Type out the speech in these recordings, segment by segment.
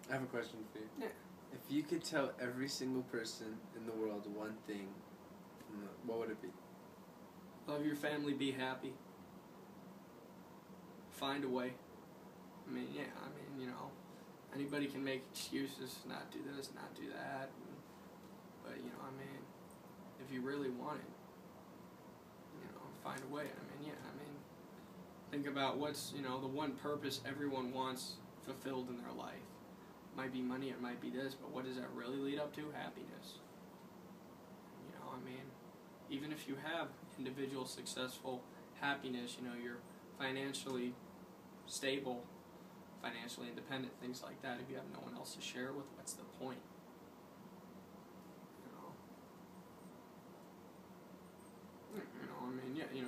I have a question for you. Yeah. If you could tell every single person in the world one thing, what would it be? Love your family, be happy. Find a way. I mean, yeah, anybody can make excuses, not do this, not do that. But, if you really want it, find a way. Think about what's, the one purpose everyone wants fulfilled in their life. It might be money, it might be this, but what does that really lead up to? Happiness. Even if you have individual successful happiness, you're financially stable, financially independent, things like that. If you have no one else to share with, what's the point?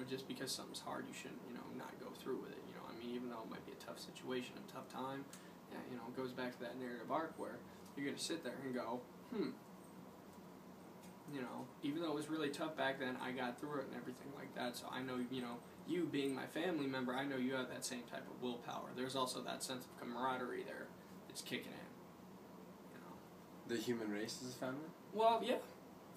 Just because something's hard, you shouldn't, not go through with it. Even though it might be a tough situation, a tough time, it goes back to that narrative arc where you're going to sit there and go, even though it was really tough back then, I got through it and everything like that. So I know, you being my family member, I know you have that same type of willpower. There's also that sense of camaraderie there that's kicking in. The human race is a family? Well, yeah.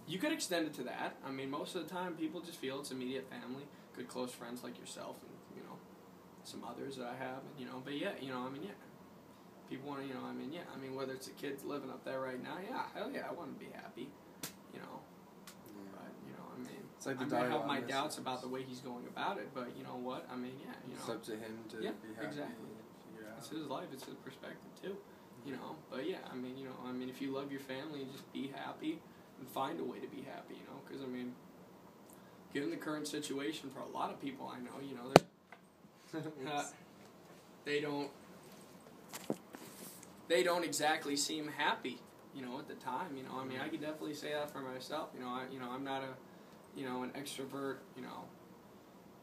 You could extend it to that. Most of the time, people just feel it's immediate family, good close friends like yourself and, some others that I have. And, but yeah, people want to, whether it's the kids living up there right now, yeah, hell yeah, I want to be happy, But, it's like I have my doubts about the way he's going about it, but you know what? It's up to him to be happy. Exactly. It's his life, it's his perspective too, But yeah, if you love your family, just be happy and find a way to be happy, because given the current situation for a lot of people I know, they don't exactly seem happy, at the time, I could definitely say that for myself, I'm not an extrovert,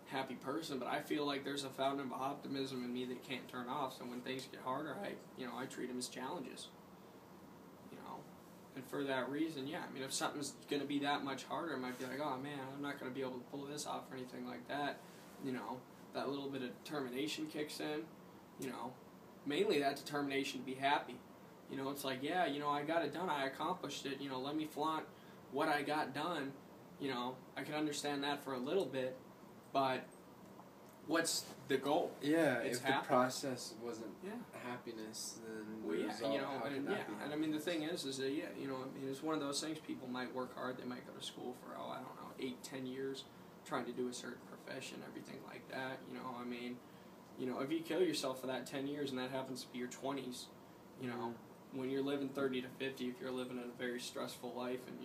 happy person, but I feel like there's a fountain of optimism in me that can't turn off, so when things get harder, I treat them as challenges, and for that reason, yeah, if something's going to be that much harder, I might be like, oh man, I'm not going to be able to pull this off or anything like that, that little bit of determination kicks in, mainly that determination to be happy. It's like, yeah, I got it done, I accomplished it, let me flaunt what I got done, I can understand that for a little bit, but what's the goal? Yeah, it's if happy. The process wasn't happiness, then well, yeah, how could that be and the thing is that, yeah, it's one of those things, people might work hard, they might go to school for, 8-10 years, trying to do a certain profession, everything like that, if you kill yourself for that 10 years and that happens to be your 20s, when you're living 30 to 50, if you're living a very stressful life and,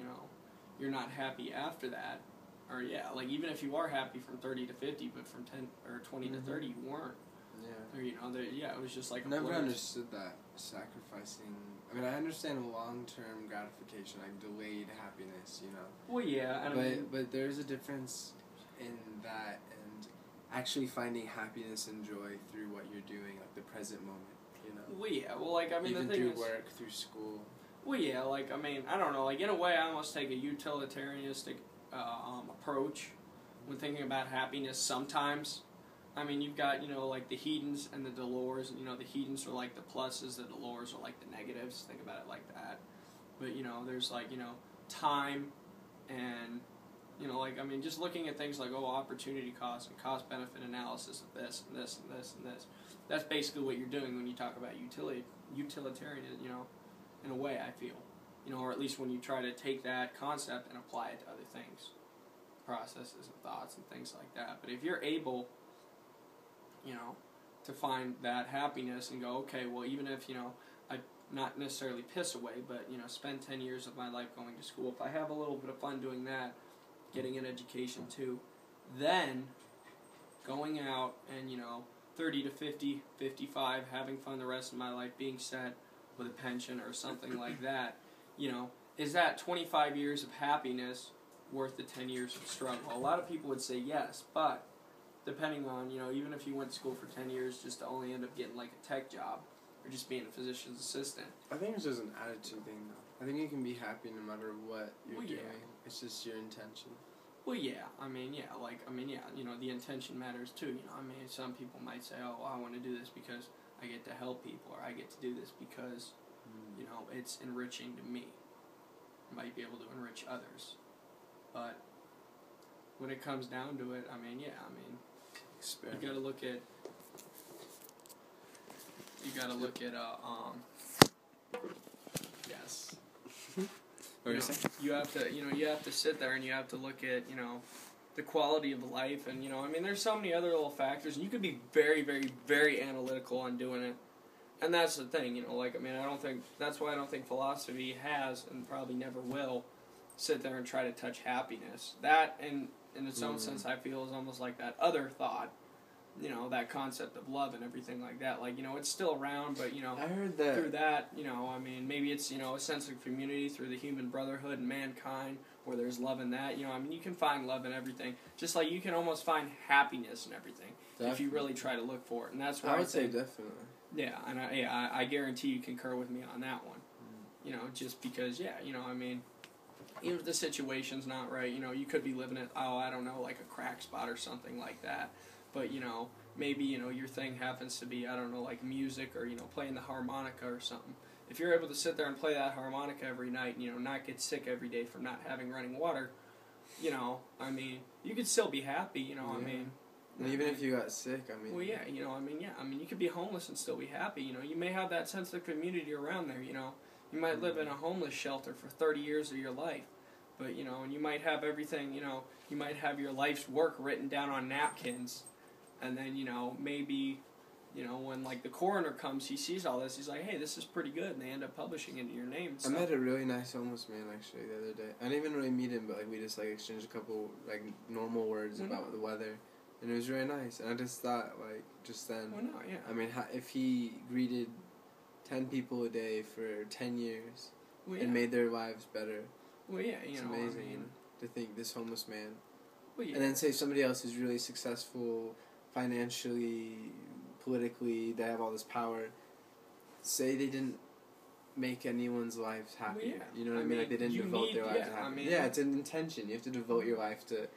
you're not happy after that, or yeah, like even if you are happy from 30 to 50, but from 10 or 20 to 30 you weren't. Yeah. Or, it was just like I never understood that, sacrificing. I understand long-term gratification, like delayed happiness, Well, yeah. But there's a difference in that and actually finding happiness and joy through what you're doing, like the present moment, Well, yeah. Well, even the thing through is, work, through school. Well, yeah. I don't know. In a way, I almost take a utilitarianistic approach when thinking about happiness. Sometimes, you've got the hedons and the dolores, and the hedons are like the pluses, the dolores are like the negatives. Think about it like that. But there's time and just looking at things like opportunity cost and cost benefit analysis of this and this and this and this. That's basically what you're doing when you talk about utilitarian. In a way, I feel, or at least when you try to take that concept and apply it to other things, processes and thoughts and things like that. But if you're able, to find that happiness and go, okay, well, even if, I not necessarily piss away, but, spend 10 years of my life going to school, if I have a little bit of fun doing that, getting an education too, then going out and, 30 to 50, 55, having fun the rest of my life, being set with a pension or something like that, is that 25 years of happiness worth the 10 years of struggle? A lot of people would say yes, but depending on, even if you went to school for 10 years just to only end up getting like a tech job or just being a physician's assistant. I think it's just an attitude thing, though. I think you can be happy no matter what you're doing. It's just your intention. Well, yeah. The intention matters too. Some people might say, oh, I want to do this because I get to help people, or I get to do this because, it's enriching to me. I might be able to enrich others. But when it comes down to it, I mean, yeah, I mean, Experiment. you gotta look at, yes. What are you saying? You have to sit there and you have to look at, the quality of life, and, I mean, there's so many other little factors, and you could be very, very, very analytical on doing it. And that's the thing, that's why I don't think philosophy has, and probably never will, sit there and try to touch happiness. That, in its own sense, I feel is almost like that other thought, that concept of love and everything like that. Like, it's still around, but, I heard that through that, maybe it's, a sense of community through the human brotherhood and mankind, where there's love in that. You can find love in everything. Just like you can almost find happiness in everything if you really try to look for it. And that's why I would say definitely. Yeah, and I guarantee you concur with me on that one. Just because, even if the situation's not right, you could be living at, I don't know, like a crack spot or something like that. But, maybe, your thing happens to be, I don't know, like music or, playing the harmonica or something. If you're able to sit there and play that harmonica every night and, not get sick every day from not having running water, you could still be happy, And even if you got sick, Well, yeah, you could be homeless and still be happy, You may have that sense of community around there, You might live in a homeless shelter for 30 years of your life. But, and you might have everything, you might have your life's work written down on napkins. And then, maybe, when, like, the coroner comes, he sees all this, he's like, hey, this is pretty good, and they end up publishing it in your name and stuff. I met a really nice homeless man, actually, the other day. I didn't even really meet him, but, like, we just, like, exchanged a couple, like, normal words about the weather. And it was really nice. And I just thought, like, just then... Why not, yeah. I mean, if he greeted 10 people a day for 10 years and made their lives better... Well, yeah, it's amazing to think this homeless man... Well, yeah. And then say somebody else who's really successful financially, politically, they have all this power, say they didn't make anyone's lives happy. Well, yeah. You know what I mean? Like they didn't devote their lives to happiness. Yeah, it's an intention. You have to devote your life to